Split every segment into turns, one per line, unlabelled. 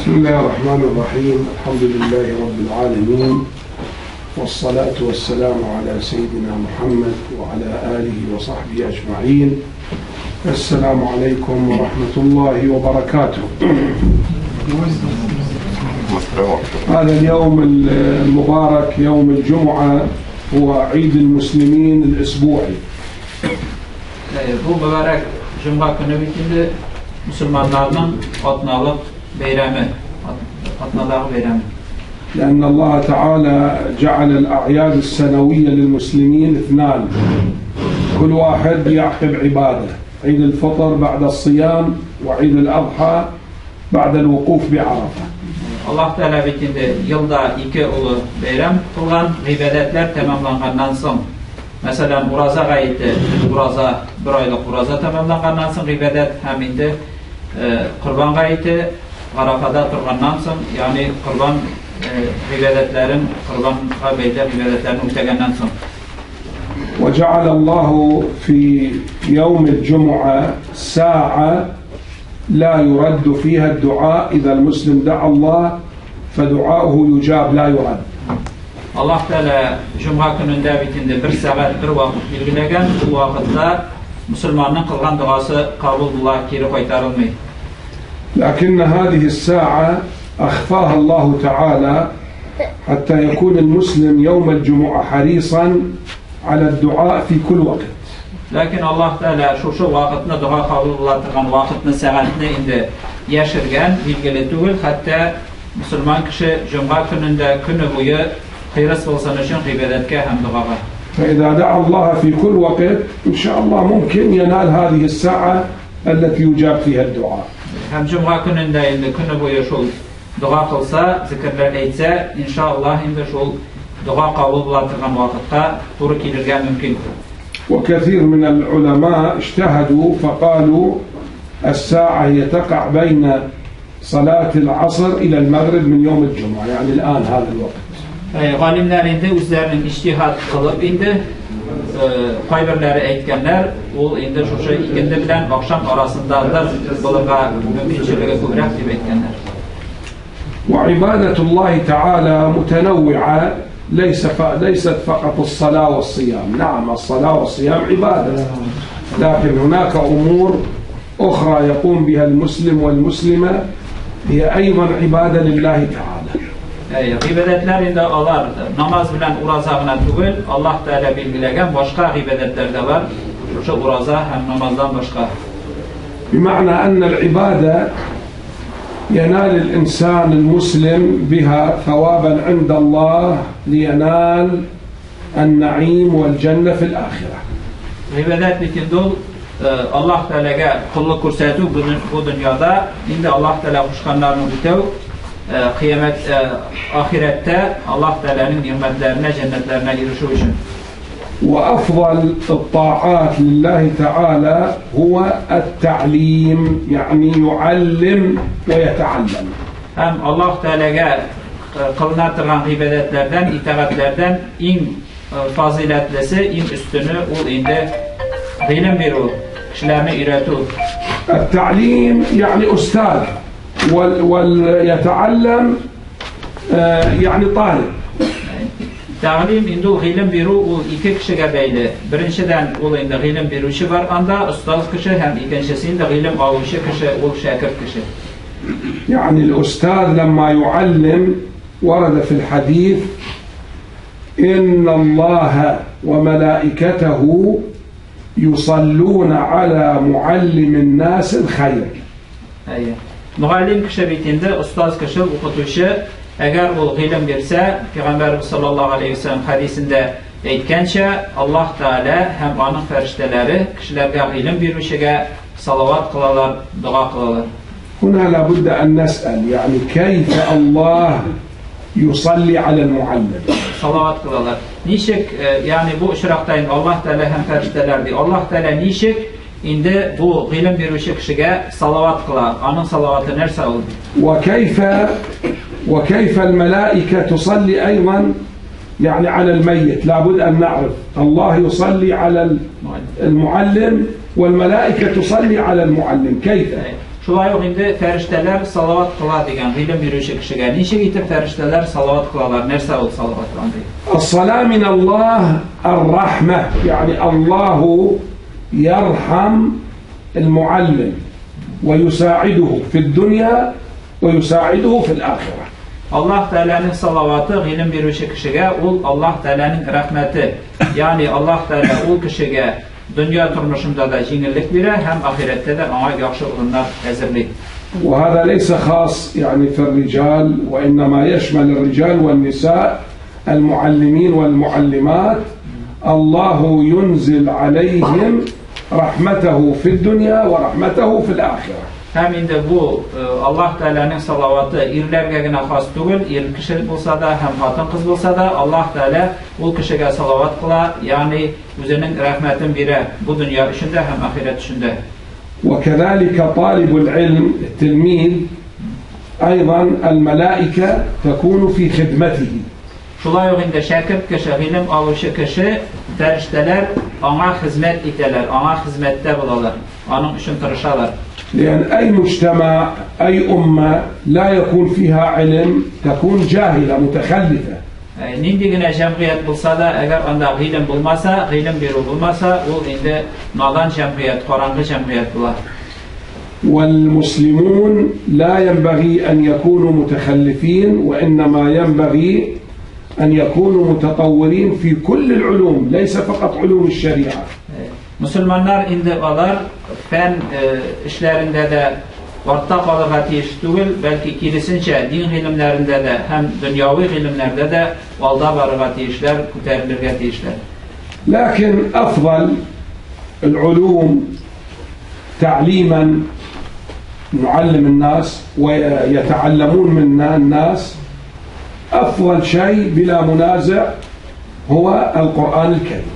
بسم الله الرحمن الرحيم. الحمد لله رب العالمين، والصلاة والسلام على سيدنا محمد وعلى آله وصحبه أجمعين. السلام عليكم ورحمة الله وبركاته. هذا اليوم المبارك يوم الجمعة هو عيد المسلمين الأسبوعي.
Bu mübarek Cuma günü bitinde Müslümanların atnalık beyremi, atnalık beyremi.
لأن الله تعالى جعل الأعياد السنوية للمسلمين اثنان، كل واحد يعقب عبادة، عيد الفطر بعد الصيام وعيد الأضحى بعد الوقوف بعرفة.
Allah Teala bitinde yılda iki ulu beyrem kılgan ibadetler tamamlanğandan soň, mesela Uraza gaýety, Uraza bir aylyk Uraza tamamlanğandan soň ibadet hem indi Qurban gaýety Arafada turgandan soň, yani Qurban ibadetlerin Qurban'a beýler ibadetlerini ütegenden soň.
وجعل الله في يوم الجمعة ساعة لا يرد فيها الدعاء. إذا المسلم دعا الله فدعاؤه يجاب لا يرد.
Allah Teala Cuma gününde bitinde bir saat bir vakit belgilegen, bu vakitte Müslümanın kılgan duası kabul kiri qaytarılmay.
لكن هذه الساعة أخفاها الله تعالى حتى يكون المسلم يوم الجمعة حريصا على الدعاء في كل وقت.
Lakin Allah Teala şu vakitne dua kabul kılan vakitne saatine indi yaşırgen bilgili tugul, hatta Müslüman kişi Cuma gününde günü boyu hayras bolsan üçün ibadetke hem duaga.
فإذا دعا الله في كل وقت إن شاء الله ممكن ينال هذه الساعة التي يجاب فيها الدعاء.
Hem Cuma gününde indi günü boyu şol dua kılsa, zikirler etse, inşallah indi şol dua kabul kılan vakitte turu kilirgen mümkün.
وكثير من العلماء اجتهدوا فقالوا الساعة هي تقع بين صلاة العصر إلى المغرب من يوم الجمعة، يعني الآن هذا الوقت.
Galimler indi üzerinin ijtihad kılıp indi kayberleri eğitkenler ol indi şu ikindi bilen akşam arasındadır bulunga mümkünçülüğü kubrak gibi eğitkenler.
وعبادة الله تعالى متنوعة ليست فقط الصلاة والصيام. نعم الصلاة والصيام عبادة، لكن هناك أمور أخرى يقوم بها المسلم والمسلمة هي أيضا عبادة لله تعالى.
İbadetlerinde alar namaz bilen urazağına tugul, Allah Teala bilgilegen başka ibadetler de var. Şu uraza hem namazdan başka.
بمعنى أن العبادة ينال الإنسان المسلم بها ثوابا عند الله لينال النعيم والجنة في الآخرة.
İbadet bitindol Allah Teala'ga kulluk ko'rsatuv bu dünyada, indi Allah Teala kuşkanlarını bitev, kıyamet ahirette Allah Teala'nın nimetlerine, cennetlerine erişiş için.
وأفضل الطاعات لله تعالى هو التعليم، يعني يعلم ويتعلم.
Hem Allah Teala'ga kılınatırgan ibadetlerden, itaatlerden en faziletlisi, en üstünü ol indi ilim veru, kişilerini öğretu.
التعليم يعني أستاذ ويتعلم يعني طالب.
Ta'lim indi ilim veru ol iki kişiye beyli. Birinciden ol indi ilim veruşu var anda ustaz kişi, hem ikincisinde ilim aluşu kişi ol şakir kişi.
يعني الأستاذ لما يعلم ورد في الحديث إن الله وملائكته يصلون على معلم الناس الخير.
أيه. Muallim kişi bitinde ustaz kişi okutuşu eğer ol ilim verse, Peygamberimiz sallallahu aleyhi ve sellem hadisinde aytgancha Allah Teala hem onun ferişteleri kişilerge ilim veruşuga salavat kılalar, dua kılalar.
هنا لابد أن نسأل يعني كيف الله يصلي على المعلم.
Salavat kılalar. Nişek yani bu şiraktayın Allah Teala hem feriştelerdi. Allah Teala nişek indi bu ilim veruşu kişiye salavat kılar. Onun salavatı nerse oldu.
وكيف الملائكة تصلي أيضا يعني على الميت. لابد أن نعرف الله يصلي على المعلم والملائكة تصلي على المعلم. كيف؟
Şulay uq indi fəriştələr salavat qıla degan ilim yürüyüşü kişiga. Nişik itib fəriştələr salavat qılalar? Nersə ol salavat qılandı?
الصلاة من الله الرحمة، يعني الله يرحم المعلم ويساعده في الدنيا ويساعده في الآخرة.
Allah Teala'nın salavatı ilim yürüyüşü kişiga ol Allah Teala'nın rahmeti. Yani Allah Teala ol kişiga dünya turmuşunda da jingillik bire hem ahirette de ona yaxşı urunlar hazırlayır.
وهذا ليس خاص يعني في الرجال وإنما يشمل الرجال والنساء المعلمين والمعلمات. الله ينزل عليهم رحمته في الدنيا ورحمته في الآخرة.
Hem indi bu Allah Teala'nın salavatı erlerge gene has değil, er kişi olsa da hem hatın kız olsa da Allah Teala o kişiye salavat kıla, yani üzerinin rahmetin bire bu dünya içinde hem ahiret içinde.
وكذلك طالب العلم التلميذ أيضا الملائكة تكون في خدمته.
Şulay o indi şakir kişi, ilim alışı kişi, ferişteler ona hizmet iteler, ona hizmette bulalar, onun için tırışalar.
لأن أي مجتمع أي أمة لا يكون فيها علم تكون جاهلة متخلفة.
Nindigine cemiyet bulsa da eğer onda ilim bulmasa, ilim biri bulmasa, o indi nadan cemiyet, karanlık cemiyet bular.
والمسلمون لا ينبغي أن يكونوا متخلفين وإنما ينبغي أن يكونوا متطورين في كل العلوم ليس فقط علوم الشريعة.
Müslümanlar indi alar fen işlerinde de ortak olarak değil, belki kirisince din ilimlerinde de hem dünyavi ilimlerde de valda varığa değişler, kuterilirge değişler.
لكن أفضل العلوم تعليما نعلم الناس ويتعلمون منا الناس، أفضل شيء بلا منازع هو القرآن الكريم.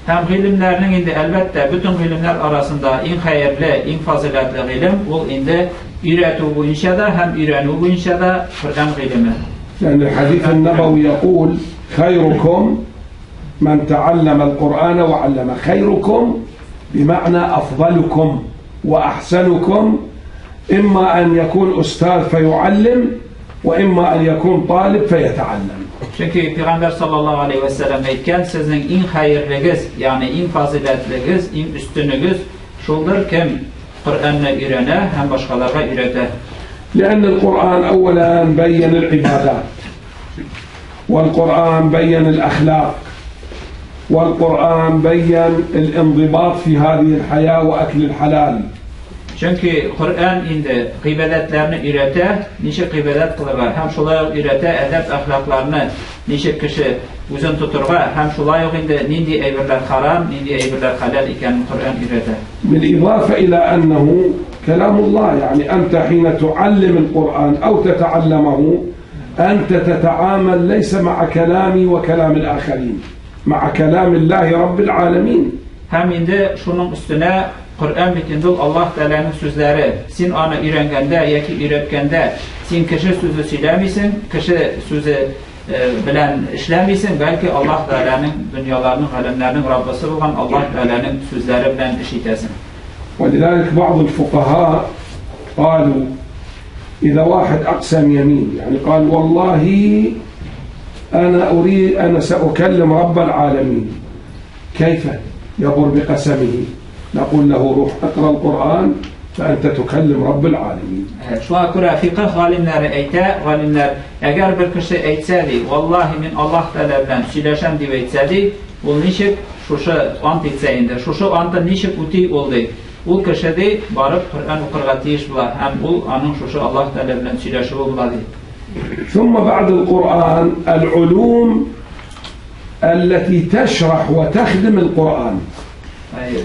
Hem ilimlerinin indi elbette bütün ilimler arasında en hayırlı, en faziletli ilim o indi öğreti boyunca da hem öğreni boyunca da Kur'an ilimi.
لأن الحديث النبوي يقول خيركم من تعلم القرآن وعلم. خيركم بمعنى أفضلكم وأحسنكم، إما أن يكون أستاذ فيعلم وإما أن يكون طالب فيتعلم.
Çünkü Peygamber sallallahu aleyhi ve sellem aytgan sizin en hayırlığınız, yani en faziletliniz, en üstününüz şoldur kim Kur'an'ı öğrene hem başkalarına öğreter.
لأن القرآن أولا بين العبادات، والقرآن بين الأخلاق، والقرآن بين الانضباط في هذه الحياة وأكل الحلال.
Çünkü Kur'an indi gıybetlerini öğreter, nice gıybetet kılırlar. Hem şolay öğreter edep ahlaklarını nice kişi uzun tuturlar. Hem şolay indi nindi eybirler haram, nindi eybirler halal iken Kur'an öğreter.
بالإضافة إلى أنه كلام الله، يعني أنت حين تعلم القرآن أو تتعلمه أنت تتعامل ليس مع كلامي وكلام الآخرين، مع كلام الله رب العالمين.
Hem indi şunun üstüne Kur'an bitinde Allah Teala'nın sözleri. Sen onu öğrengende, yaki öğretkende, sen kişi sözü söylemiyorsun, kişi sözü bilen işlemiyorsun. Belki Allah Teala'nın dünyalarının, alemlerinin Rabbisi olan Allah Teala'nın sözleri bilen işitesin.
ولذلك بعض الفقهاء قالوا إذا واحد أقسم يمين، يعني قال والله أنا سأكلم رب العالمين، كيف يبر بقسمه؟ نقول له روح اقرأ القرآن فأنت تكلم رب العالمين.
Şu akura fıkıh alimleri eyte, alimler eğer bir kişi eytsedi, vallahi min Allah Teala bilen söyleşem diye eytsedi, o nişik şuşu ant etseyinde, şuşu antı nişik uti oldu. O kişi de barıp Kur'an okurga tiyiş bular, hem o anın şuşu Allah Teala bilen söyleşi buladı.
ثم بعد القرآن العلوم التي تشرح وتخدم القرآن.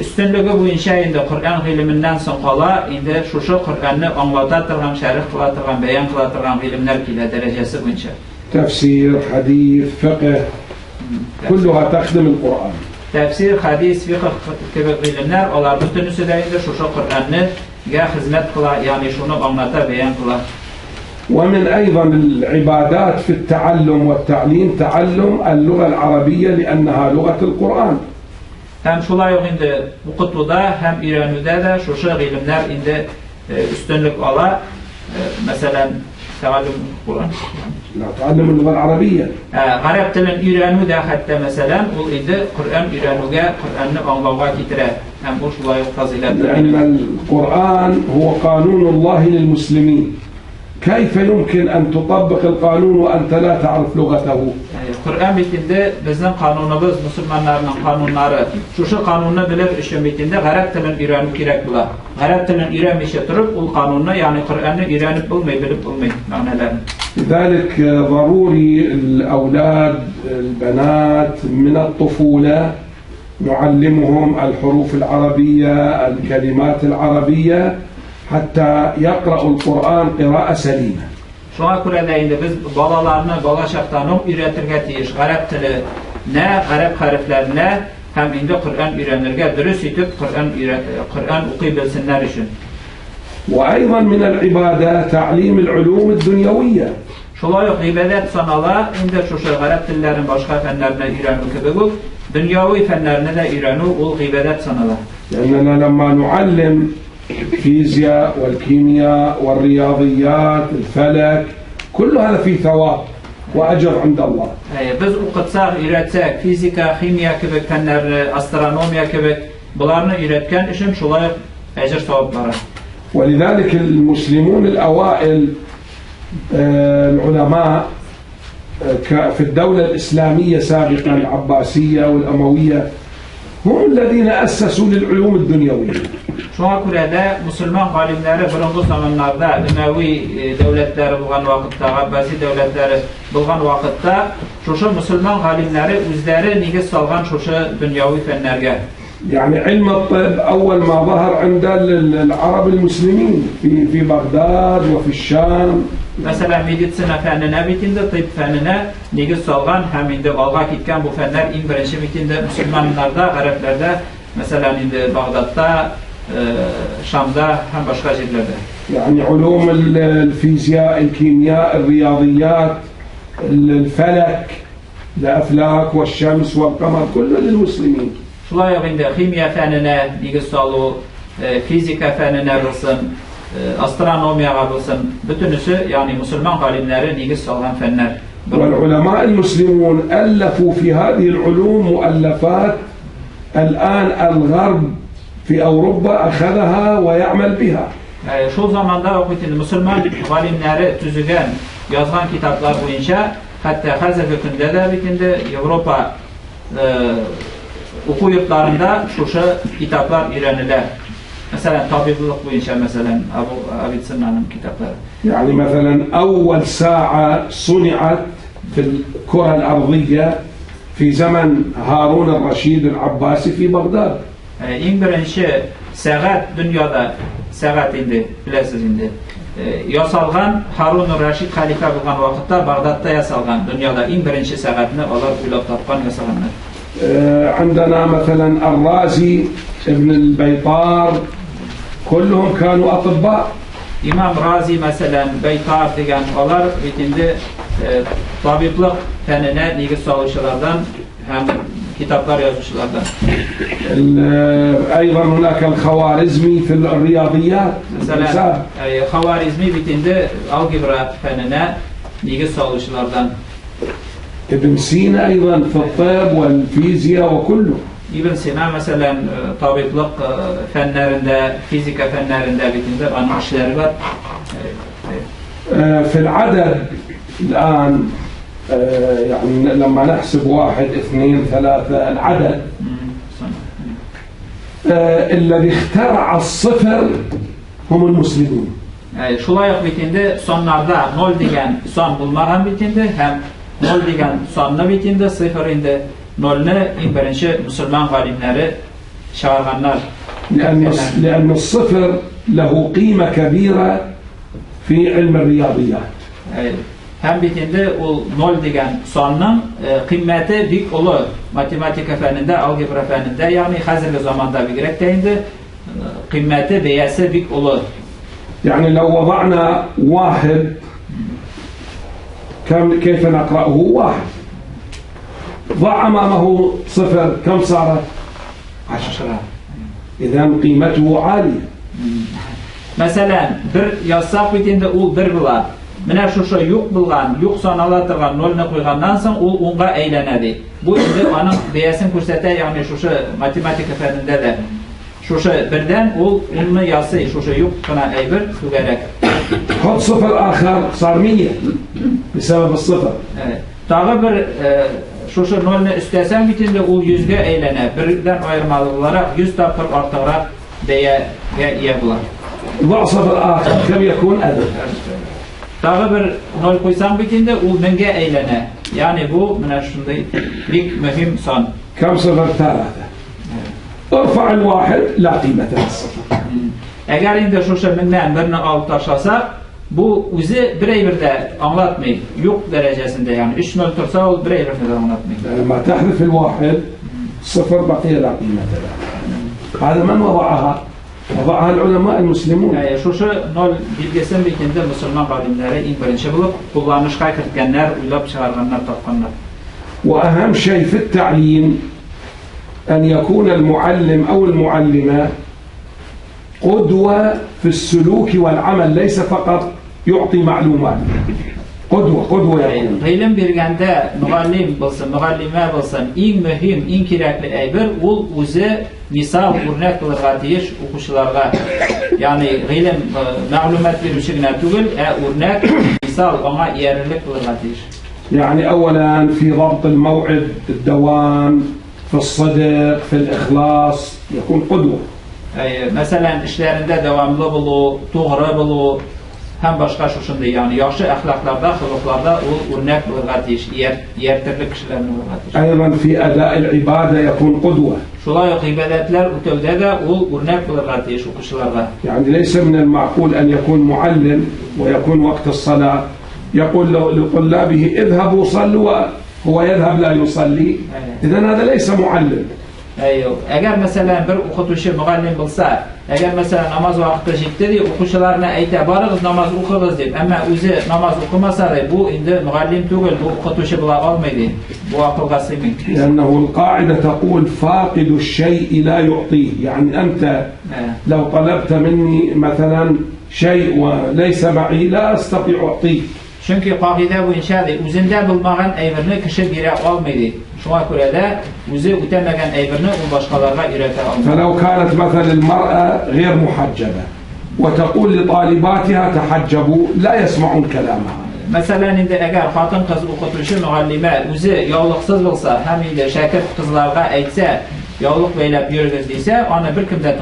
Üstünlüğü bu inşa indi Kur'an iliminden sonra indi şuşu Kur'an'ı anlatırgan, şerh kılatırgan, beyan kılatırgan ilimler kile derecesi bu inşa.
تفسير، حديث، فقه، كلها تخدم القرآن.
Tefsir, hadis, fıkıh gibi ilimler, onlar bütünüsü de indi şuşu Kur'an'ı ya hizmet kıla, yani şunu anlata, beyan kıla.
ومن أيضا العبادات في التعلم والتعليم تعلم اللغة العربية لأنها لغة القرآن.
Hem şulay indi okutuda hem öğrenüde de şuşu ilimler indi üstünlük ala. Mesela تعلم القرآن.
لا تعلم اللغة العربية.
Arap dilini öğrenü de hatta mesela ol indi Kur'an öğrenüge Kur'an'ı anlamağa getirir. Hem bu şulay faziletli.
لأن القرآن هو قانون الله للمسلمين. كيف يمكن أن تطبق القانون وأنت لا تعرف لغته؟
Kur'an bitinde bizim kanunumuz Müslümanların kanunları. Şu kanunu bilip işin bitinde Arap dilini öğrenip gerek bula. Arap dilini öğrenmişe durup o kanunu yani Kur'an'ı öğrenip bulmayı bilip bulmayı manalarını.
لذلك ضروري الأولاد البنات من الطفولة نعلمهم الحروف العربية الكلمات العربية حتى يقرأوا القرآن قراءة سليمة.
Şuna göre de indi biz balalarını bala şartlarını öğretirge tiyiş. Arap dili ne, Arap harflerine hem indi Kur'an öğrenirge dürüst itip Kur'an okuyabilsinler için.
وأيضا من العبادة تعليم العلوم الدنيوية.
Şolay yok ibadet sanala indi şu Arap dillerin başka fenlerine öğrenir gibi dünyavi fenlerine de öğrenir ol ibadet sanala.
لأننا لما نعلم الفيزياء والكيمياء والرياضيات الفلك كل هذا فيه ثواب وأجر عند الله.
Biz okutsak, öğretsek, fizika, kimya gibi fenler, astronomiya gibi bunlarını öğretken için şolay ecir sevapları.
ولذلك المسلمون الأوائل العلماء في الدولة الإسلامية سابقا العباسية والأموية هم الذين أسسوا للعلوم الدنيوية.
Şuna göre de Müslüman alimleri bu zamanlarda Ümevi devletleri bulgan vakitte, Abbasi devletleri bulgan vakitte şu Müslüman alimleri özleri nigiz salgan şu dünyavi fenlerge.
يعني علم الطب أول ما ظهر عند العرب المسلمين في بغداد وفي الشام.
Mesela meditsina fenine bitinde, tıp fenine nigiz salgan hem indi alga gitken bu fenler in birinci bitinde Müslümanlarda, Araplarda mesela indi Bağdat'ta, Şam'da hem başka yerlerde.
يعني علوم الفيزياء، الكيمياء، الرياضيات، الفلك، الأفلاك والشمس والقمر كله للمسلمين.
Şulay indi kimya fenine nigiz salı, fizika fenine bilsin, astronomiya bilsin, bütünüsü yani Müslüman alimleri nigiz salan fenler.
والعلماء المسلمون ألفوا في هذه العلوم مؤلفات الآن الغرب في أوروبا أخذها ويعمل بها.
Şu zamanda okuyan Müslüman alimleri tüzügen, yazgan kitaplar boyunca hatta hazır hükümde de bitinde Avrupa oku yurtlarında şu kitaplar öğrenilir. Mesela tabiplik boyunca mesela Abid Sinna'nın kitapları.
يعني مثلا أول ساعة صنعت في الكرة الأرضية في زمن هارون الرشيد العباسي في بغداد.
En birinci saat dünyada saat indi, bilesiz indi. Yasalgan Harun-ı Raşid halife bulgan vakitte Bağdat'ta yasalgan dünyada en birinci saatini onlar uylab tapkan yasalganlar.
عندنا مثلا الرازي ابن البيطار كلهم كانوا أطباء.
İmam Razi mesela Beytar degen onlar bitinde tabiplik fenine nigiz salışılardan hem kitaplar yazmışlardan.
أيضا هناك الخوارزمي في الرياضيات.
Mesela Hawarizmi bitinde algebra fenine nigiz salışılardan.
ابن سينا أيضا في الطب والفيزياء وكله.
İbn Sina mesela tabiplik fenlerinde, fizika fenlerinde bitinde onun işleri var.
في العدد الآن يعني لما نحسب 1 2 3 العدد الذي اخترع الصفر هم المسلمون.
Şulay bitinde sonlarda 0 degen son bulmagan bitinde hem 0 degen sonuna bitinde 0 inde 0'ını en birinci Müslüman alimleri çağırganlar.
لأن الصفر له قيمة كبيرة في علم الرياضيات.
Hem bitinde o 0 degen sonunun kıymeti büyük olur. Matematika feninde, algebra feninde yani hazırlı zamanda bir gerek deyinde kıymeti beyası büyük olur.
يعني لو وضعنا واحد كيف نقرأه؟ واحد. ضع أمامه صفر كم صارت؟ 10. إذن قيمته عالية.
Mesela bir yazsak bitende ol bir bular. Mine şuşa yok bulgan, yok sanalatırgan, nolunu koygandan son ol onga eylenedi. Bu indi onun beyesin kursete yani şuşa matematik efendinde de şuşa birden ol onu yazsa şuşa yok bana eybir tügerek.
حط صفر آخر صار 100 بسبب الصفر.
Evet. Dağı bir şuşa nolunu istesen bitende ol yüzge eylene. Birden ayırmalı olarak 100 tapır artırarak beye bular.
ضع صفر آخر كم يكون ألف.
Dağı bir nol koysan bitende ol menge eylene. Yani bu mine şunda bir mühim son.
كم صفر 3. ارفع الواحد لا قيمة للصفر.
Eğer indi şuşa minden birini alıp taşlasa bu özü bireybirde anlatmayı yok derecesinde yani 3 nol tursa o bireybirde anlatmayı.
لما تحذف الواحد صفر بقي لا قيمة له. هذا من وضعها؟ وضعها العلماء المسلمون.
Yani şuşa nol bilgisen bitinde Müslüman alimleri ilk birinci bulup kullanışa kiritkenler, uylap çıkarganlar, tapkanlar.
وأهم شيء في التعليم أن يكون المعلم أو المعلمة قدوة في السلوك والعمل ليس فقط يعطي معلومات. قدوة يعني.
İlim birgende müallim bulsun, müallime bulsun, en mühim, en kerekli eybir ol özü misal örnek kılırga deyiş okuşularga. Yani ilim ma'lumat verişine tügül, örnek misal ona yerlik kılırga deyiş.
يعني أولا في ضبط الموعد الدوام في الصدق في الإخلاص يكون قدوة.
Mesela işlerinde devamlı bulu, doğru bulu, hem başka şuşunda yani yaxşı ahlaklarda, hılıklarda o örnek kılırga deyiş, yertirlik kişilerini kılırga deyiş.
أيضا في أداء العبادة يكون قدوة.
Şulay ibadetler ötevde de o örnek kılırga deyiş o kişilerine.
يعني ليس من المعقول أن يكون معلم ويكون وقت الصلاة يقول لطلابه اذهبوا صلوا وهو يذهب لا يصلي. إذن هذا ليس معلم.
Eğer mesela bir okutuşu müallim bulsa, eğer mesela namaz vakti ciddi okuşularına ayta barız namaz okuruz deyip, ama özü namaz okumasa da bu indi müallim tügül, bu okutuşu bula olmaydı. Bu akılga sığmıyor.
لأنه القاعدة تقول فاقد الشيء لا يعطيه. يعني أنت لو طلبت مني مثلا شيء وليس معي لا أستطيع أعطيه.
Çünkü kaide bu inşaatı özünde bulmağın eybirini kişi bire almaydı. Şuna göre de özü ötemegen eybirini o başkalarına ürete almaydı.
فلو كانت مثلا المرأة غير محجبة وتقول لطالباتها تحجبوا لا يسمعون كلامها.
Mesela indi eğer hatun kız okutuşu müallime özü yağlıksız olsa hem de şakir kızlarga aytsa yağlık beylep yürügüz deyse onu bir kimde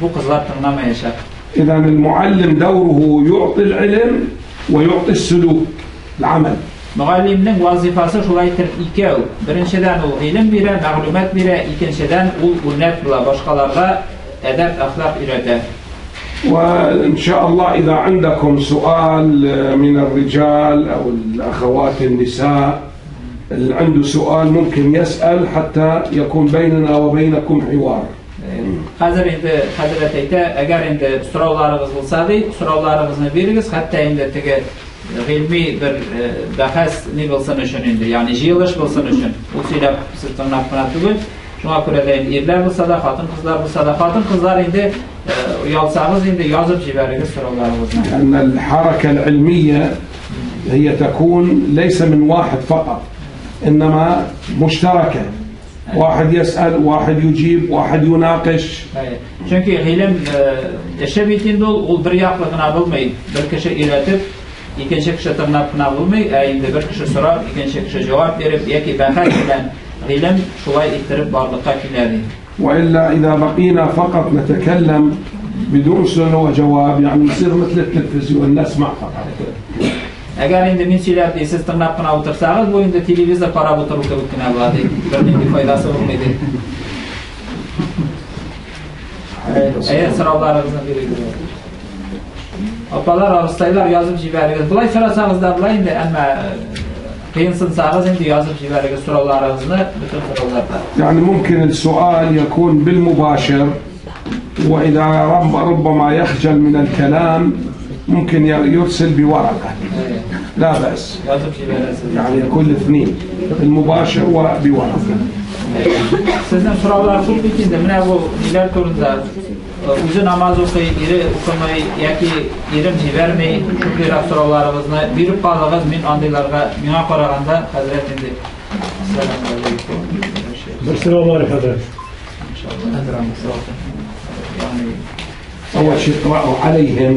bu kızlar tınlamayacak.
إذا المعلم دوره يعطي العلم ويعطي السلوك العمل.
Müallimnin vazifası şulaytır ikev. Birinciden o ilim bire, ma'lumat bire, ikinciden o örnek bula başkalarga edep ahlak ürete.
وإن شاء الله إذا عندكم سؤال من الرجال أو الأخوات النساء اللي عنده سؤال ممكن يسأل حتى يكون بيننا وبينكم حوار.
Hazır indi Hazreteyte eğer indi sorularınız olsaydı sorularınızı veririz hatta indi tege ilmi bir bahas ne bilsin için indi yani jiyiliş bilsin için bu söylep sizden naklanatı şuna göre de erler bulsa da hatun kızlar bulsa da hatun kızlar indi yazsanız indi yazıp jibeririz sorularınızı.
لأن الحركة العلمية هي تكون ليس من واحد فقط إنما مشتركة. واحد يسأل واحد يجيب واحد يناقش.
Çünkü ilim işe bittiğinde ol bir yaklığına bulmayı bir kişi iletip ikinci kişi tırnakına bulmayı indi bir kişi sorar ikinci kişi cevap verip yeki bahar edilen ilim şulay ittirip varlıkta kileri.
وإلا إذا بقينا فقط نتكلم بدون سؤال وجواب يعني يصير مثل التلفزيون نسمع فقط.
Eğer indi minsiler diye siz tırnakına otursanız bu indi televizyon para oturup kebutken evladı. Bir faydası olmaydı. Eğer sıralarınızın biri görüyor. Apalar arıstaylar yazıp jibeririz. Bulay sorasanız da bulay indi ama kıyınsınsanız indi yazıp jibeririz sıralarınızı bütün sıralarda.
يعني ممكن السؤال يكون بالمباشر وإذا ربما يخجل من الكلام ممكن يرسل بورقة. لا بأس. يعني يكون الاثنين المباشر وبورقة.
Sizden sorular çok bitindi. Mine bu neler turunda uzun namaz okuy, iri okumay, yaki irim vermey, şükür sorularımızı bir bağlığız min andilarga, mina qaraganda Hazret indi. Selamun aleyküm.
Bir soru var Hazret.
أول شيء اقرأوا عليهم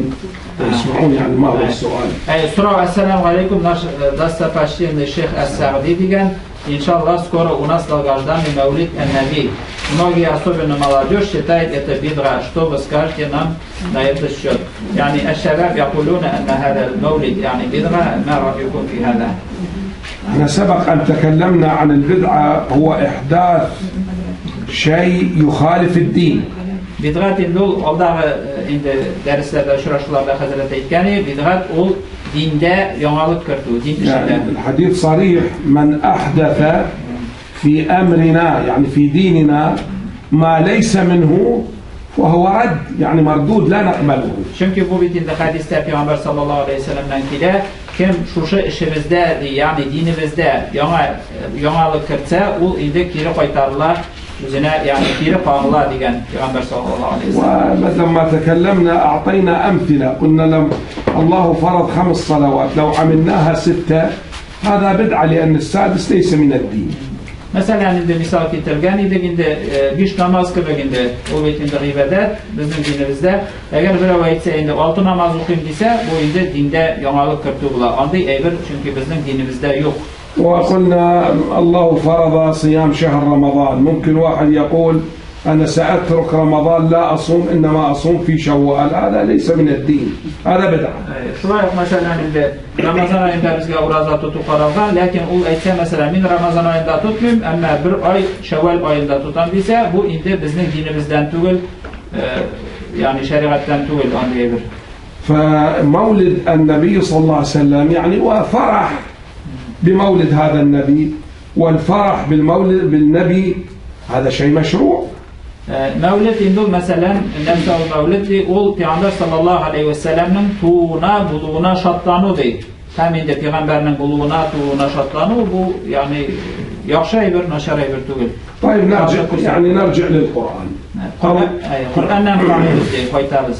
يسمعون يعني ما هو السؤال.
Soru Esselamu aleyküm. Naš dasta paštijende Šeh As-Sa'di digan. Иншаллах, скоро у нас долгожданный Маулид ан-Наби. Многие, особенно молодежь, считает это бидра. Что вы скажете нам на этот счет? يعني الشباب يقولون أن هذا المولد يعني بدعة. ما رأيكم في هذا؟
احنا سبق أن تكلمنا عن البدعة هو إحداث شيء يخالف الدين.
Bid'at ol alдағы dərslerde, şuraşlarda Hazret aytgani, bid'at ol dinde yanlılık kırtı, din içinde.
يعني الحديث صريح من أحدث في أمرنا يعني في ديننا ما ليس منه فهو رد يعني مردود لا نقبله.
Çünkü bu bitinde hadiste Peygamber sallallahu aleyhi ve sellem'den kide kim şuşu işimizde yani dinimizde yanlılık kırtsa ol indi kiri kaytarlar. يعني كثير فاضلة ديجان پیغمبر صلى الله عليه وسلم.
ولما تكلمنا أعطينا أمثلة قلنا لهم الله فرض 5 صلوات لو عملناها 6 هذا بدعة لأن السادس ليس من الدين.
Mesela indi misal keltirgan edik indi 5 namaz kılganda o betinde ibadet bizim dinimizde eğer bir ayetse indi 6 namaz okuyayım dese bu indi dinde yanlılık kırtı bular. Anday eyber çünkü bizim dinimizde yok.
وقلنا الله فرض صيام شهر رمضان ممكن واحد يقول أنا سأترك رمضان لا أصوم إنما أصوم في شوال هذا ليس من الدين هذا بدعة.
شوية مثلا رمضان ayında bizge uraza tutup qaralgan lakin ul aytsa mesela min Ramazan ayında tutmayım ama bir ay Şevval ayında tutan dese bu indi bizning dinimizden tugul yani şeriattan tugul anlayabilir.
فمولد النبي صلى الله عليه وسلم يعني وفرح بمولد هذا النبي والفرح بالمولد بالنبي هذا شيء مشروع.
Mevlid indul mesela nemsal mevlid ol Peygamber sallallahu aleyhi ve sellem'nin tuğuna buluğuna şatlanı değil. Hem indi Peygamber'in buluğuna tuğuna şatlanı bu yani yaxşı bir naşar bir tugul.
طيب نرجع للقرآن.
Kur'an'dan qanıyız diye koytarız.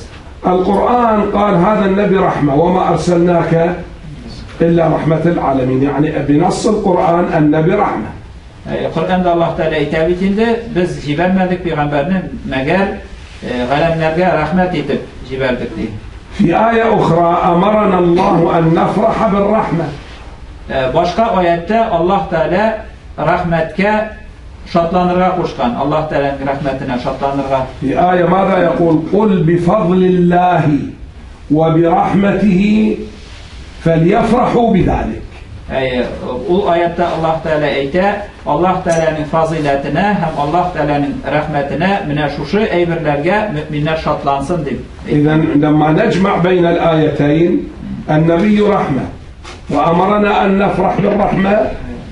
القرآن قال هذا النبي رحمة وما أرسلناك إلا رحمة العالمين يعني بنص القرآن النبي رحمة.
Kur'an'da Allah Teala hitap ettiğinde biz jibermedik peygamberinin meğer alemlerge rahmet edip jiberdik diye.
في آية أخرى أمرنا الله أن نفرح بالرحمة.
Başka ayette Allah Teala rahmetke şatlanırga koşkan. Allah Teala'nın rahmetine şatlanırga.
في آية ماذا يقول قل بفضل الله وبرحمته فليفرحوا بذلك.
O ayette Allah Teala ayta Allah Teala'nın faziletine hem Allah Teala'nın rahmetine mine şuşu eybirlerge müminler şatlansın deyip.
إذن لما نجمع بين الآيتين النبي رحمة وأمرنا أن نفرح بالرحمة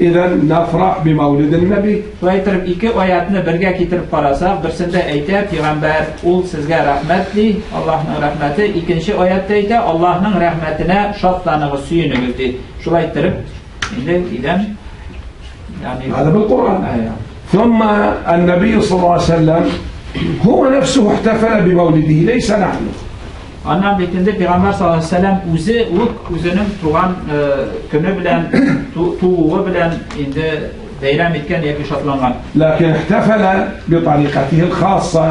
إذن نفرح بمولد النبي.
Şöyle iki ayetini birge getirip parasak birisinde ayta Peygamber ol sizge rahmetli Allah'ın rahmeti ikinci ayette ayta Allah'ın rahmetine şatlanığı suyunuz deyip. Şöyle getirip إذن يعني
هذا بالقرآن. ثم النبي صلى الله عليه وسلم هو نفسه احتفل بمولده ليس نحن.
Anlam bitinde Peygamber sallallahu aleyhi ve sellem üzünün tuğan günü bilen tuğu bilen indi beyram etken yaki şatlangan.
لكن احتفل بطريقته الخاصة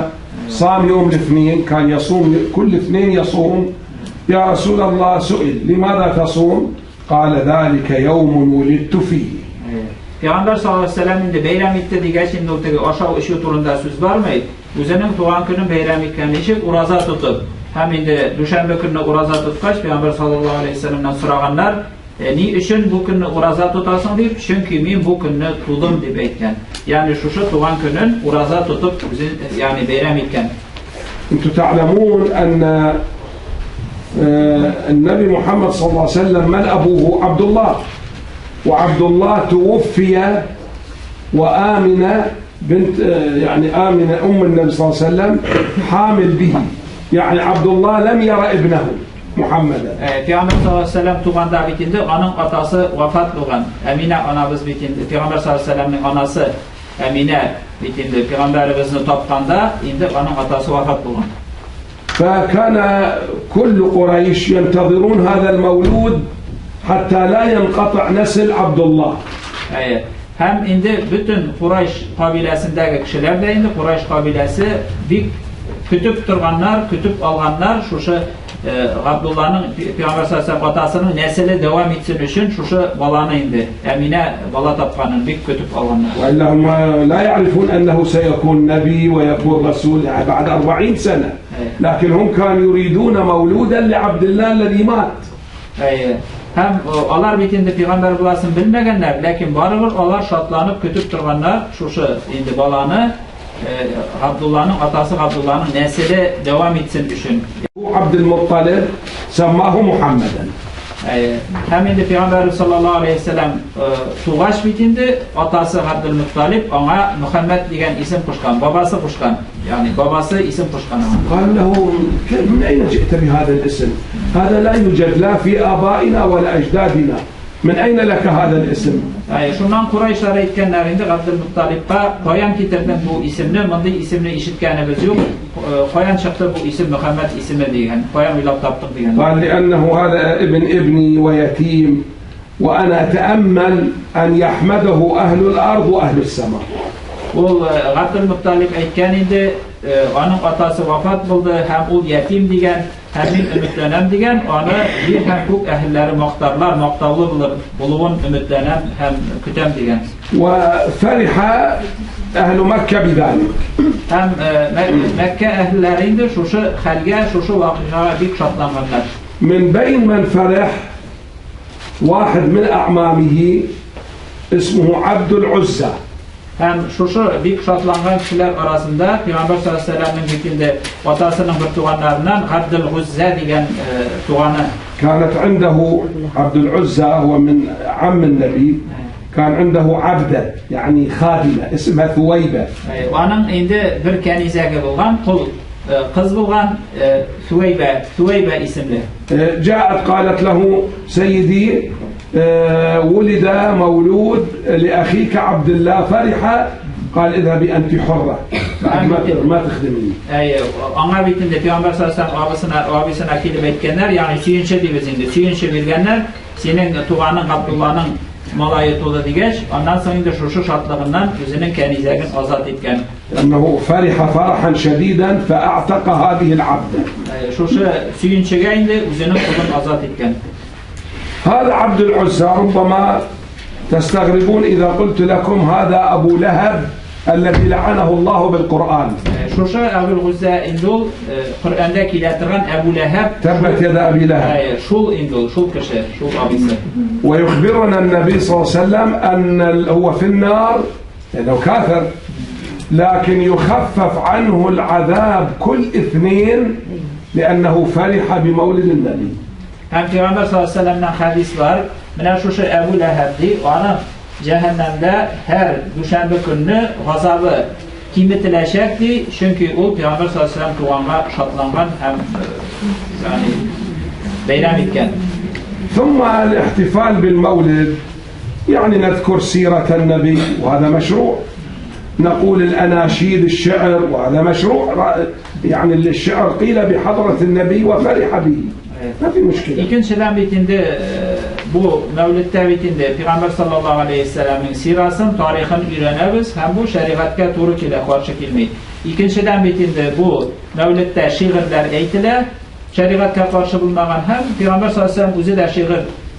صام يوم الاثنين كان يصوم كل اثنين يصوم يا رسول الله سئل لماذا تصوم قال ذلك يوم ولدت فيه.
Peygamber sallallahu aleyhi ve sellem indi beyram etti diye şimdi ortaya aşağı ışığı turunda söz var mı? Üzünün tuğan günün beyram etken işi uraza tutup hem indi düşenbe günü uraza tutkaç Peygamber sallallahu aleyhi ve sellem'den soraganlar ni üçün bu günü uraza tutasın deyip çünkü min bu günü tuldum deyip etken. Yani şu tuğan günün uraza tutup yani beyram etken.
Entum ta'lamun enne النبي محمد صلى الله عليه وسلم من أبوه عبد الله وعبد الله توفي وآمنة بنت يعني آمنة أم النبي صلى الله عليه وسلم حامل به يعني عبد الله لم يرى ابنه محمدا.
Peygamber sallallahu aleyhi ve sellem tuğanda bitinde onun atası vefat olgan. Emine anamız bitinde Peygamber sallallahu aleyhi ve sellem'in anası Emine bitinde Peygamberimizin tapkanda indi onun atası vefat bulun.
فكان كل قريش ينتظرون هذا المولود حتى لا ينقطع نسل عبد الله.
Hem indi bütün Kureyş kabilesindeki kişiler de indi Kureyş kabilesi bir kütüp durganlar, kütüp alganlar şuşu Abdullah'ın Peygamber sallallahu aleyhi ve sellem atasının nesili devam etsin için şuşu balanı indi. Emine bala tapkanın bir kütüp alganlar.
وإنهم لا يعرفون أنه سيكون نبي ويكون رسول بعد 40 سنة. لكن هم كانوا يريدون مولودا لعبد الله الذي مات.
Hem onlar bitinde Peygamber bulasını bilmegenler, lakin barıbır onlar şatlanıp kütüp durganlar şuşu indi balanı Abdullah'ın atası Abdullah'ın nesili devam etsin için.
Abdülmuttalib semmahu Muhammeden.
Hem indi Peygamber sallallahu aleyhi ve sellem tuğaş bitindi atası Abdülmuttalib ona Muhammed diyen isim kuşkan, babası kuşkan. Yani babası isim kuşkan.
قال له من أين جئت بهذا الاسم؟ هذا لا يوجد لا في آبائنا ولا أجدادنا. من أين لك هذا الاسم؟
Şundan Kureyşlere etkenlerinde Abdülmuttalib'e koyan getirdin bu isimle, mındı isimle işitkenimiz yok. Koyan çıktı bu isim Muhammed ismi diyen, koyan ilap taptık diyen.
قال لأنه هذا ابن ابني ويتيم وأنا أتأمل أن يحمده أهل الأرض وأهل السماء.
O Abdülmuttalib etkeninde onun atası vefat buldu, hem o yetim diyen, hem ümitlenem diyen, onu bir hem hukuk ehilleri muhtarlar, muhtavlı bulun ümitlenem hem kütem diyen.
وفرح أهل مكة بذلك.
Hem Mekke ehillerinde şuşu halge, şuşu vakıya bir şatlanmalar.
من بين من فرح واحد من أعمامه اسمه عبد العزى.
Hem şuşu bir şatlanan kişiler arasında Peygamber sallallahu aleyhi ve sellem'in hükmünde atasının bir tuğanlarından Abdül'Uzza diyen tuğanı.
كانت عنده عبد العزى هو من عم النبي. كان عنده عبدة يعني خادمة اسمها ثويبة.
Onun indi bir kenizege bulgan kul kız bulgan Thuveybe isimli.
جاءت قالت له سيدي ولد مولود لأخيك عبد الله فرح قال اذهبي أنت حرة ما تخدميني.
Ona bitinde Peygamber sallallahu aleyhi ve sellem abisine kelime etkenler yani süyünçe dibizinde süyünçe bilgenler senin tuğanın Abdullah'ın malayı tuğda digeç ondan sonra da şu şartlarından özünün kendisini azat etken.
أنه فرح فرحا شديدا فأعتق هذه العبدة.
Şu süyünçe indi özünün kulun azat etken.
هذا عبد العزى ربما تستغربون إذا قلت لكم هذا أبو لهب الذي لعنه الله بالقرآن.
Şu Abdül'Uzza indul Kur'an'daki iletilen Ebu Leheb.
تبت يد أبي لهب.
Şul indul, şul kişi, şul abisi.
ويخبرنا النبي صلى الله عليه وسلم أن هو في النار لأنه كافر لكن يخفف عنه العذاب كل اثنين لأنه فرح بمولد النبي.
Hem Peygamber sallallahu aleyhi ve sellem'den hadis var. Mine şu Ebu Leheb'di. Onun cehennemde her düşenbe günü gazabı kimetileşekti. Çünkü o Peygamber sallallahu aleyhi ve sellem tuğanğa şatlangan hem yani beyram etken.
ثم الاحتفال بالمولد يعني نذكر سيرة النبي وهذا مشروع. نقول الأناشيد الشعر وهذا مشروع. يعني الشعر قيل بحضرة النبي وفرح به. ما في مشكلة.
İkinciden bitinde bu mevlütte bitinde Peygamber sallallahu aleyhi ve sellem'in sirasını, tarihini öğreniriz. Hem bu şeriatka turuk ile karşı kelmeyi. İkinciden bitinde bu mevlütte şiirler eğitiler. Şeriatka karşı bulunmagan hem Peygamber sallallahu aleyhi ve sellem özü de şiir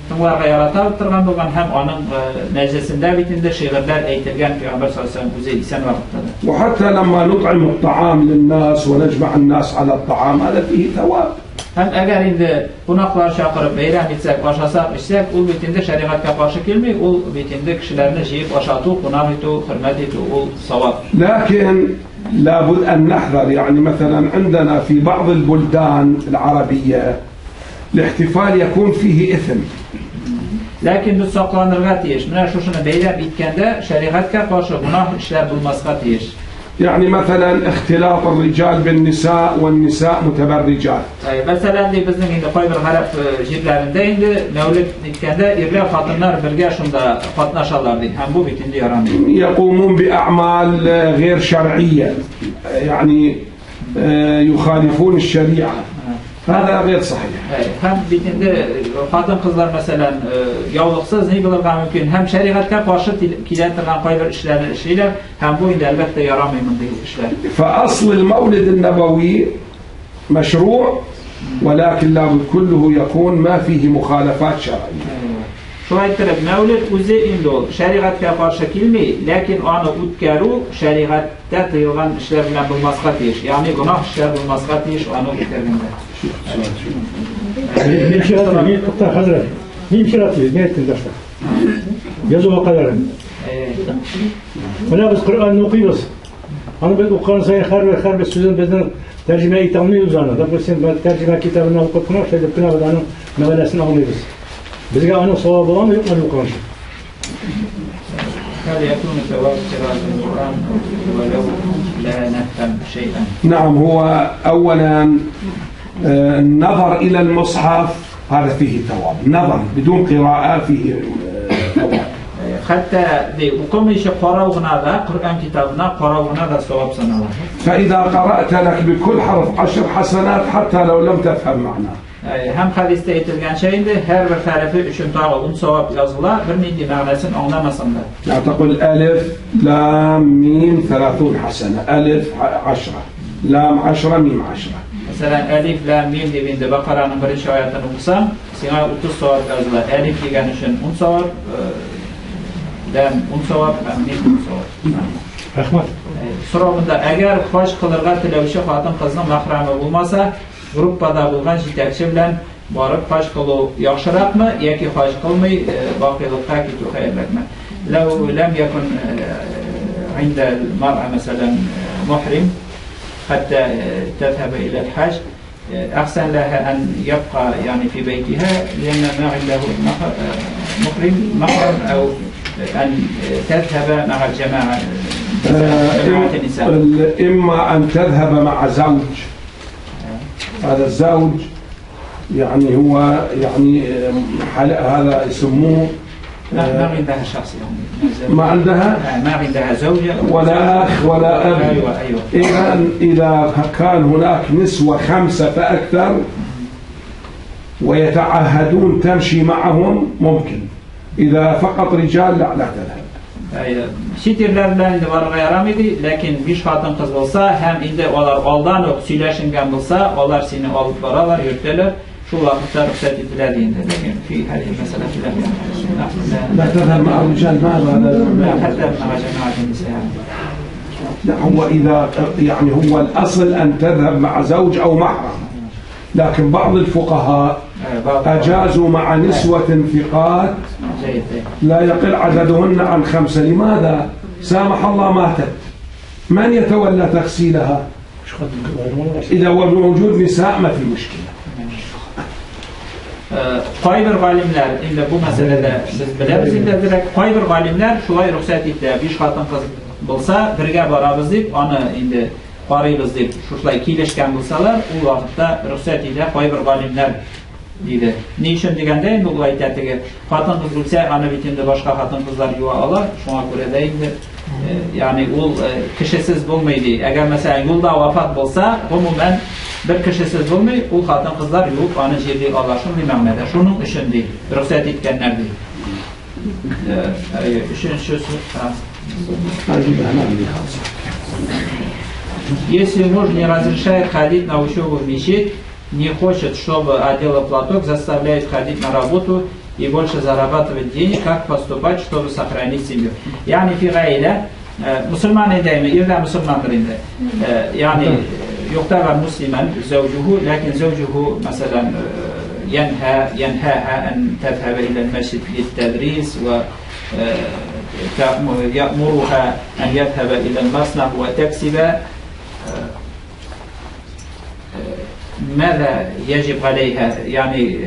tımlarga yaratıp durgan bulgan hem onun meclisinde bitinde şiirler eğitilgen Peygamber sallallahu aleyhi ve sellem özü isen vakittedir.
وحتى لما نطعم الطعام للناس ونجمع الناس على الطعام هذا فيه ثواب.
Hem eğer indi konaklar çağırıp beyran etsek, aşasak, içsek, ol bitinde şeriatka karşı kelmeyi, ol bitinde kişilerini jiyip aşatı, konak etu, hürmet etu, ol savap.
لكن لابد أن نحذر يعني مثلا عندنا في بعض البلدان العربية الاحتفال يكون فيه إثم.
Lakin biz saklanırga tiyiş. Mine şuşunu beyran etkende şeriatka karşı günah işler bulmasga tiyiş.
يعني مثلا اختلاط الرجال بالنساء والنساء متبرجات.
Mesela de bizning endi qo'y bir g'arab yerlarida endi mavlid aytganda erlar xotinlar birga shunda qatnasharlar deydi. Ham bu bitindi yaramaydi.
يقومون بأعمال غير شرعية يعني يخالفون الشريعة. هذا غير صحيح.
Ham bitindi xotin qizlar masalan yovliqsiz ne bo'larga mumkin. Ham shariatga qarshi keladigan qo'y bir ishlarni ishlaylar. Ham bu endi albatta yaramaydi deydi ishlar.
فأصل المولد النبوي مشروع ولكن لابد كله يكون ما فيه مخالفات شرعية.
Şu ayttirib mavlid o'zi endi shariatga qarshi kelmaydi, lekin uni o'tkaru shariatda tiyilgan ishlar bilan bo'lmasqa tegish, ya'ni gunoh ishlar bo'lmasqa tegish uni o'tkazganda.
Hazret, ne ettin dersen? Yazıma kadarın. Buna biz Kur'an'ı okuyoruz. Hani biz okuyan sayı her bir sözün bizden tercüme-i tanımıyoruz anı. Da bu sen tercüme kitabını okutma, şeyde Pınar'ın mevelesini anlıyoruz. Bizge onun sevabı var mı yok mu okuyan şey?
هل يكون ثواب قراءة القرآن ولو لا نفهم شيئا؟
نعم، هو أولا النظر إلى المصحف هذا فيه ثواب، نظر بدون قراءة فيه ثواب.
حتى وقوم يقرأونا ذا قرآن كتابنا قرأونا ذا ثواب سنة.
فإذا قرأت لك بكل حرف 10 حسنات حتى لو لم تفهم معناه.
Hem hadiste aytilgan şeydi, her bir tarafi üçün tağlı savab yazılar, bir neydi ma'nasını anlamasın da.
يعني تقول ألف لام ميم 30 حسنة، ألف 10 لام 10 ميم 10.
Mesela elif, lam, mim dediğinde Bakara'nın birinci ayetini okusam, sana 30 savab yazılar. Elif degan üçün 10 savab, lam 10 savab, mim 10 savab.
Rahmat.
So'rovida agar xo'sh qilirga tilovchi xotin qizning mahrami bo'lmasa, gruppada bo'lgan yetakchi bilan borib xo'sh qiluv yaxshiroqmi yoki xo'sh qilmay voqelikqa ketuv xayrrakmi? لو لم يكن عند المرأة مثلا محرم حتى تذهب إلى الحج، أحسن لها أن يبقى يعني في بيتها لأن ما عنده محرم أو أن تذهب مع الجماعة.
إما أن تذهب مع زوج، هذا الزوج يعني هو يعني هذا يسموه
ما عندها شخص يعني
ما
عندها زوجة
ولا أخ ولا أب.
أيوة.
إذا كان هناك نسوة 5 فأكثر ويتعهدون تمشي معهم ممكن، إذا فقط رجال لا تذهب.
Şitirler bilen indi varığa yaramaydı, lakin bir kadın kız olsa hem indi onlar aldan yok söyleşingen olsa onlar seni alıp baralar yürütürler. Şu vakitte ruhsat ettiler diyinde. Lakin fi hali mesela filan
لا تذهب مع الرجال ما
حتى مع جماعة النساء.
لا هو إذا يعني هو الأصل أن تذهب مع زوج أو محرم، لكن بعض الفقهاء أجازوا مع نسوة ثقات لا يقل عددهن عن 5. لماذا؟ سامح الله ماتت، من يتولى تغسيلها؟ إذا هو موجود نساء ما في مشكلة.
Qayber alimler indi bu meselede biz biliriz indi direkt Qayber alimler şulay ruhsat etdi. Bir xotin qiz bo'lsa birga boramiz deb, onu indi qaraymiz deb shulay kelishgan bo'lsalar, u vaqtda ruhsat etdi Qayber alimler deydi. Ne uchun deganda endi u aytadiki, xotin qiz bo'lsa, ana bitindi boshqa xotin qizlar yuva olar, shunga ko'ra da endi ya'ni u kishisiz bo'lmaydi. Agar masalan yo'lda vafot bo'lsa, umuman bir kishisiz bo'lmay, u xotin qizlar yuvib ana yerda olar, shunday ma'noda. Shuning uchun deydi, ruxsat etganlar deydi. Uchinchi Если муж не разрешает ходить на учебу в мечеть, не хочет, чтобы одела платок, заставляет ходить на работу и больше зарабатывать денег, как поступать, чтобы сохранить семью? يعني في غاية مسلمان دائما إذا مسلمان رنده يعني يعتبر مسلما زوجه، لكن زوجه مثلا ينهاها أن تذهب إلى المسجد للتدريس ويأمرها أن يذهب إلى المصنع وتكسب. ماذا يجب عليها؟ يعني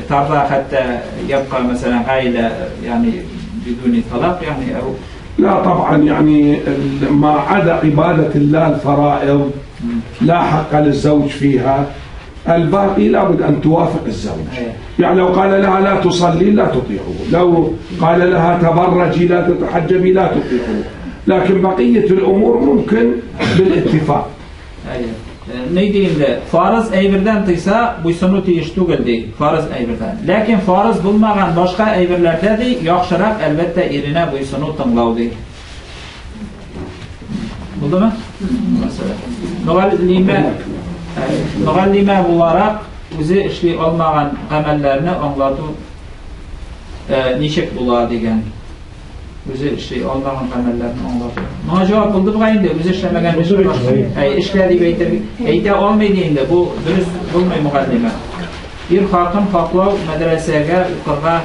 ترضى حتى يبقى مثلا عائلة يعني بدون طلاق يعني، أو
لا طبعا، يعني ما عدا عبادة الله الفرائض لا حق للزوج فيها، الباقي لابد أن توافق الزوج. يعني لو قال لها لا تصلي لا تطيعه، لو قال لها تبرجي لا تتحجبي لا تطيعه، لكن بقية الأمور ممكن بالاتفاق.
Neydi farz eybirden tıysa bu sunu tiyiştugildi farz eybirden. Lakin farz bulmagan başka eybirlerde de yaxşırak elbette irine bu sunu tınlaudu. Buldu mu? Mügallime olarak bizi işli olmagan amellerini anlatı nişek bula degen. Bizi işli olmagan amellerini anlatı. Buna cevap buldu bu gayinde. Bizi işlemeyen bir şey var. İşledi beytir. Eyte olmayduğunda bu dürüst bulmayı mügallime. Bir hakkın haklav medresege ukurga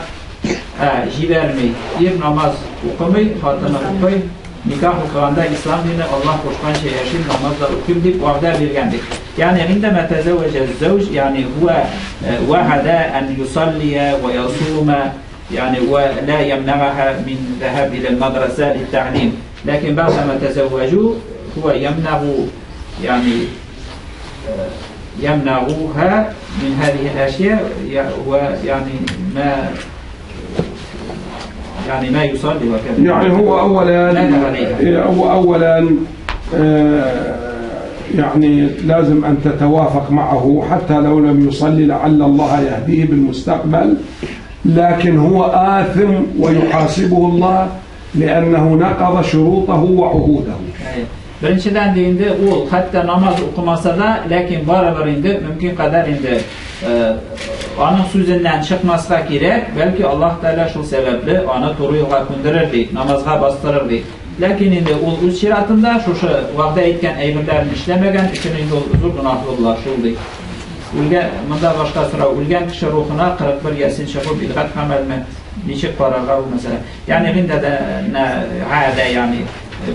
jibermeyi. Bir namaz okumayı, hatına okumayı. Nikah hukukunda İslam dini Allah koşkan şey yaşayın namazda okuyup deyip orada bilgendik. Yani عندما تزوج الزوج يعني هو وعد أن يصلي ويصوم يعني ولا يمنعها من ذهاب إلى المدرسة للتعليم. لكن بعدما تزوجوا هو يعني يمنعها من هذه الأشياء ويعني ما يصلي وكذا.
يعني هو أولا يعني لازم أن تتوافق معه حتى لو لم يصلي لعل الله يهديه بالمستقبل، لكن هو آثم ويحاسبه الله لأنه نقض شروطه وعهوده.
Birinciden deyinde ol, hatta namaz okumasa da, lakin barabar indi, mümkün kadar indi onun sözünden çıkmasına gerek, belki Allah Teala şu sebeple onu doğru yola gönderirdi, namazga bastırırdı. Lakin indi ol öz şiratında şu vaqda etken eybirlerini işlemegen için indi ol uzur günahlılar şuldu. Bunda başka sıra ölgen kişi ruhuna 41 yasin şakı bidgat amelme niçik paraga mesela. Yani inde de عادة يعني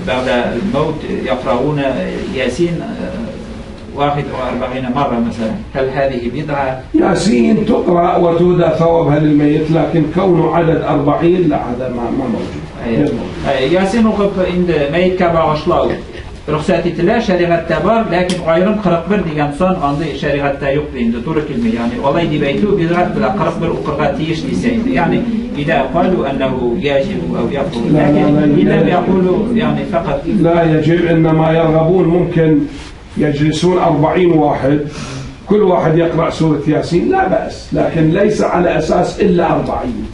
بعد الموت يقرؤون ياسين 41 مرة مثلا. هل هذه بدعة؟
ياسين تقرأ وتودى ثوابها للميت، لكن كونه عدد 40 لا هذا ما موجود.
ياسين وقف عند ميت كباغشلاو رخصة تلا شريعة تبار، لكن غيرهم 41 ديgan son عندي شريعة yok indi doğru kelime yani olay dibeytu bid'at bila 41 uqratiyish deseydi yani إذا قالوا أنه يجب أو يفضل، لكن إذا يقولوا يعني فقط
لا يجب، إنما يرغبون ممكن يجلسون 40 واحد كل واحد يقرأ سورة ياسين لا بأس، لكن ليس على أساس إلا 40.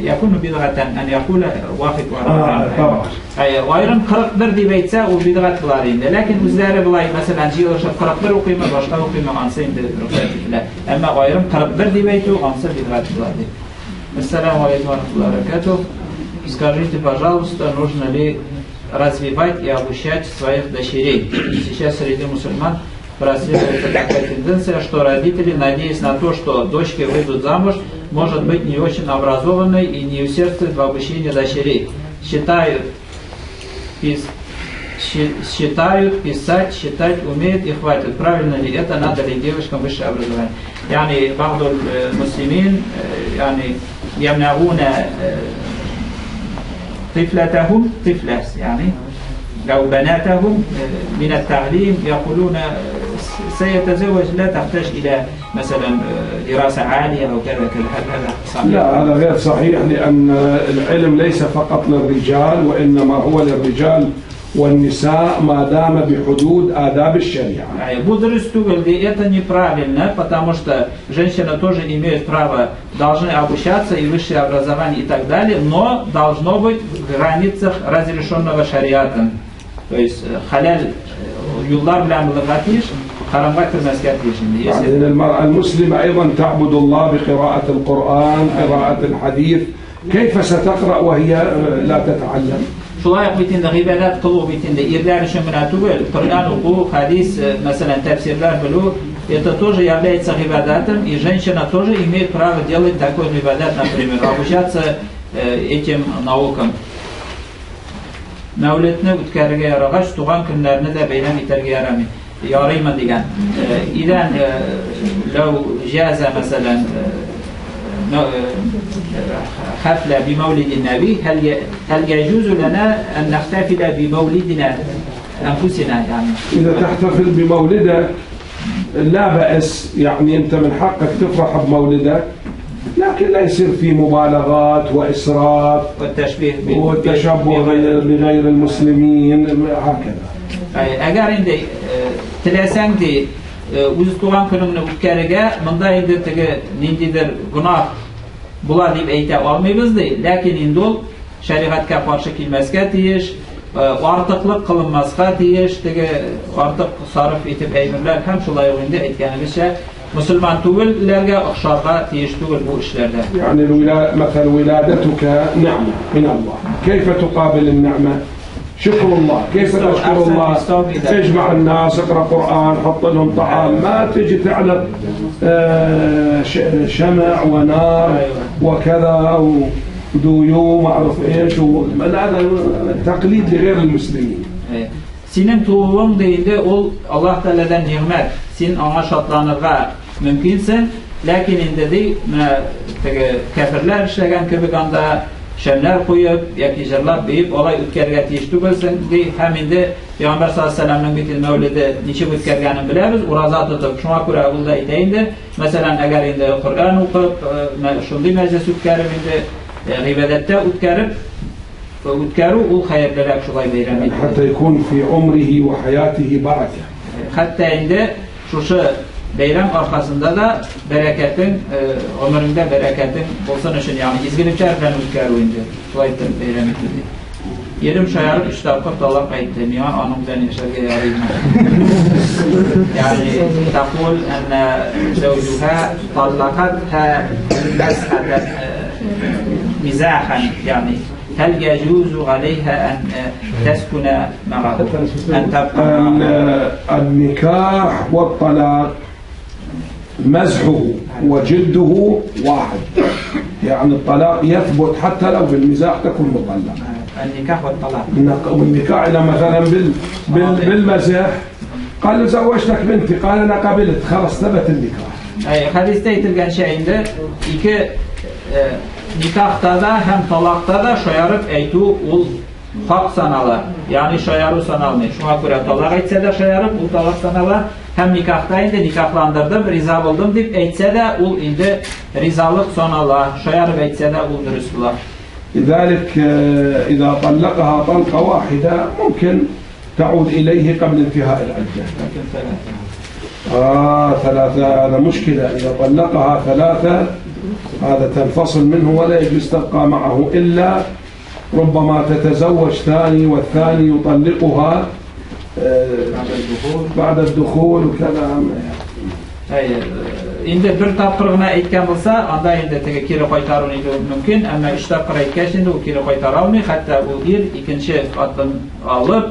يكون بدعة أن يقول واحد طبعا. غيرهم 41 dibeytse o bid'at bularında. Lakin üzeri bulay mesela ciğerşe 41 okuyma başka okuyma ansayın de. Ama غيرهم 41 dibeytu ansa bid'at bularında. Ассаламу алейкум ва рахматуллахи ва баракатух. Скажите, пожалуйста, нужно ли развивать и обучать своих дочерей? Сейчас среди мусульман прослеживается такая тенденция, что родители, надеясь на то, что дочки выйдут замуж, может быть не очень образованной и не усердствуют в обучении дочерей. Считают, писать, читать умеют и хватит. Правильно ли это? Надо ли девушкам высшее образование? يعني بعض المسلمين يعني يمنعون طفلتهم يعني أو بناتهم من التعليم، يقولون سيتزوج لا تحتاج إلى مثلا دراسة عالية أو كذا. هذا صحيح؟
لا هذا غير صحيح، لأن العلم ليس فقط للرجال وإنما هو للرجال والنساء ما دام بحدود آداب الشريعة.
Это неправильно, потому что женщины тоже имеют право, должны обучаться и высшее образование и так далее, но должно быть в границах разрешенного шариатом. То есть халяль юллар белән булгатиш, харамга кирмәскә тиеш.
يعني المرأة المسلمة أيضا تعبد الله بقراءة القرآن، قراءة الحديث. كيف ستقرأ وهي لا تتعلم؟
Şulayaq bitində ğibadət qılıq bitində irlər üçün mənə tügül, Qur'an oku, hadis, məsələn, təfsirlər bilu, это тоже является ğibadətім, и женщина тоже имеет право делать такой ğibadət, например, обучаться этим наукам. Məvlidni ütkərgə yarağaç, tuğan günlərini də beyləm itərgə yarayma digən. İdən, لو جاز مثلا حفلة بمولد النبي، هل يجوز لنا أن نحتفل بمولدنا أنفسنا يعني؟
إذا تحتفل بمولدك لا بأس، يعني أنت من حقك تفرح بمولدك، لكن لا يصير في مبالغات وإسراف والتشبه بغير المسلمين هكذا.
Eğer indi tilesendi uz tuğan gününü ütkərigə mında indi nindidir günah bula deyip eyte almayızdı. Lakin indi ol şeriatga qarşı kilməsgə deyiş, artıqlıq qılınmazqa deyiş, artıq sarf etib eymürlər hem şulay indi etkənimizcə Müslüman tüvüllərə oxşarğa deyiş tüvül bu işlərdə.
Yani مثل ولادتك نعمة من الله، كيف تقابل النعمة؟ شكر الله. كيف تشكر الله؟ تجمع الناس، اقرأ قرآن، حط لهم طعام، ما تجي تعلق شمع ونار وكذا وديوم معرف ايش، هذا تقليد لغير المسلمين.
Senin tuğun deyildi, ol Allah Teala'dan nimet. Sen ona şatlanırğa mümkünsen, lakin indi de kafirler işlegen gibi anda şemler koyup, yakıcılar deyip, olay ütkerge teştük olsun de, hem indi Peygamber sallallahu aleyhi ve sellem'nin bitil mevlidi niçin ütkergenin biliriz, urazat tutup, şuna göre ulda iteyindi. Mesela eğer indi Kur'an okup, şundi meclis ütkerip, indi gıybedette ütkerip, وذكروا الخير لك شوي بيرامي
حتى يكون في عمره وحياته بركة.
حتى عند شو بيرام arkasında da bereketin ömründe bereketin olsun için yani izginip çarpılanذكروا indi şuy beyram etdi. Yerim şayarıp $3 kayıttım ya anımdan yaşarga yarayım. Yani تقول أن زوجها طلقتها مسحة مزاحا يعني هل يجوز عليها أن تسكن معه أن تبقى
النكاح والطلاق مزحه وجلده واحد، يعني الطلاق يثبت حتى لو بالمزاح تكون مطلقة.
النكاح والطلاق
والنكاح إذا مثلا بالمزح قال له زوجتك بنتي، قال أنا قبلت، خلاص ثبت النكاح.
أي hadiste aytilgan şeyinde iki nikahta da hem talakta da şayarıp eytu ul hak sanalar. Yani şayarı sanalmıyor. Şuna göre talak etse de şayarıp ul talak sanalar. Hem nikahta indi nikahlandırdım, riza buldum deyip etse de ul indi rizalık sanalar. Şayarıp etse de ul dürüstüler.
لذلك إذا طلقها طلقة واحدة ممكن تعود إليه قبل انتهاء العدة. ثلاثة هذا مشكلة. إذا طلقها ثلاثة هذا تنفصل منه ولا يجوز تبقى معه إلا ربما تتزوج ثاني والثاني يطلقها بعد الدخول وكذا.
Endi bir tapırığına aytgan bo'lsa, anda endi kiri qaytaruv mumkin, ammo 3 tapır aytgach endi u kiri qaytara olmaydi, hatto u er ikkinchi xotin olib,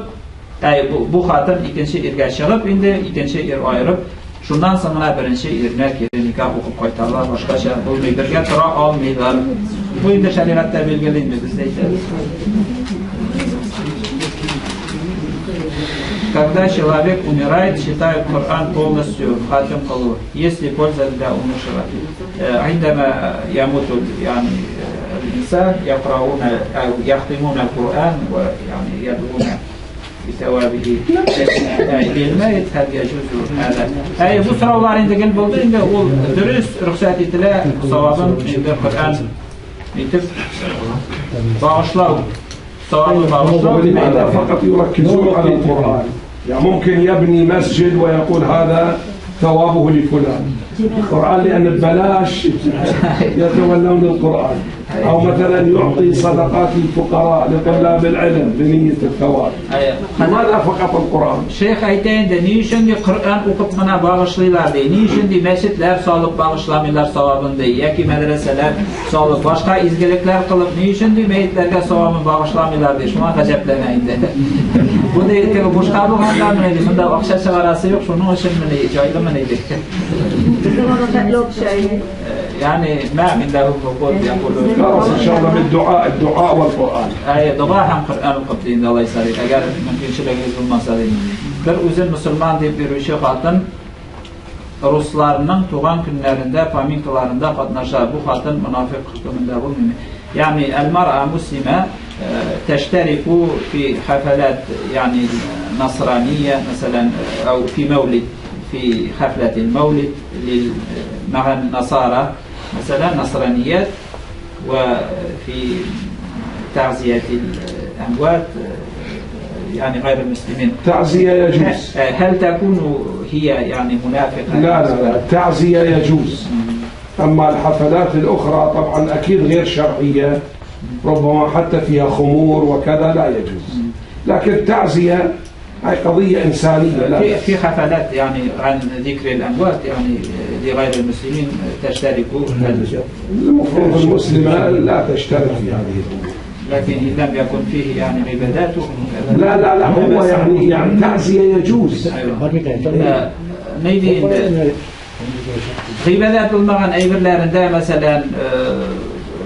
bu xotin ikkinchi erga chiqib, endi ikkinchi er ayirib, shundan so'ng birinchi erga kiri nikoh o'qib qaytarlar, boshqacha bo'lmaydi, birga tura olmaydilar. Bu endi shariatda belgilangan, biz aytamiz. Когда человек умирает, считают Коран полностью хатим калу. Если польза для умершего. عندما يموت يعني الإنسان يقرؤون أو يختمون القرآن ويعني يدعون بثوابه للميت. هل يجوز هذا؟ أي bu sorular indi gel buldu. Indi o dürüst ruhsat etiler savabın indi Kur'an bitip bağışlav.
لماذا فقط يركزون على القرآن؟ يعني ممكن يبني مسجد ويقول هذا ثوابه لفلان. القرآن لأن ببلاش يتولون القرآن، أو مثلا يعطي صدقات للفقراء لطلاب العلم بنية الثواب. لماذا فقط القرآن؟
Şeyh aytayında niçin Kur'an okup bana bağışlıyorlar diye, niçin mescitler salıp bağışlamıyorlar savabını diye, yaki medreseler salıp başka izgilikler kılıp niçin meyitlerge savabını bağışlamıyorlar diye, şuna gacaplanayında. Bu da boş kabulhanlar mı neydi? Bunda akşa çavarası yok, şunun için mi neydi? Caylı mı neydi? يعني ما من له حقوق يقولون
خلاص إن شاء الله بالدعاء والقرآن.
أي دعاء هم قرآن القبطين الله يساري. أجر ممكن شيء يقول ما ساري. bir uzun Müslüman deyip bir işe katın Ruslarının tuğan günlərində, paminkalarında qatnaşar. Bu xatın münafiq hükmündə bulunmuyor. Yani el-mar'a muslime teşteriku fi hafelat yani nasraniye mesela أو في مولد في حفلة المولد مع النصارى مثلا نصرانيات وفي تعزية الأموات يعني غير المسلمين.
تعزية يجوز.
هل تكون هي يعني منافقة؟
لا التعزية يجوز. أما الحفلات الأخرى طبعا أكيد غير شرعية، ربما حتى فيها خمور وكذا لا يجوز. لكن التعزية هاي قضية إنسانية. لا
في حفلات يعني عن ذكر الأموات يعني لغير المسلمين تشتركوا.
المفروض المسلمة لا تشترك في هذه الأمور.
لكن إن لم يكن فيه يعني عبادات.
لا هو يعني تعزية يجوز.
Neydi gıybedet bulmagan eybirlerinde mesela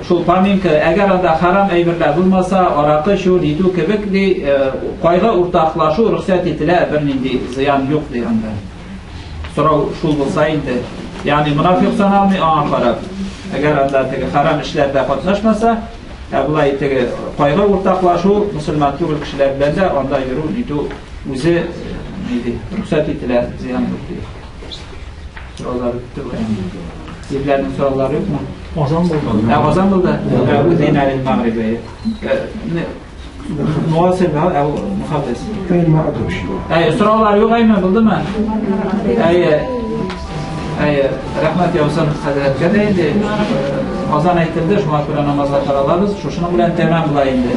şu paminka eğer anda haram eybirler bulmasa arakı şu lidu kebekli kayga ortaklaşu ruhsat etiler birinin ziyan yok diyende. Sonra şu bulsaydı yani münafık sanal mı haram eğer anda haram işlerde katlaşmasa bulay kayga ortaklaşu Müslüman Türk kişiler bilen de onda yürü lidu uze neydi ruhsat etiler ziyan yok diye. Sorular bitti bu yani. Sizlerin soruları yok mu?
Ozan buldu.
Ozan buldu. Bu dinaril Mağribe'ye. Muhasebe ev muhafız.
كاين ما عندهم شيء.
Sorular yok aymen buldu mu? Rahmet yavsan Hazretleri deyildi. Ozan aytildi. Şu makbule namazlar karalarız. Şuşunu bilen temel bulayındı.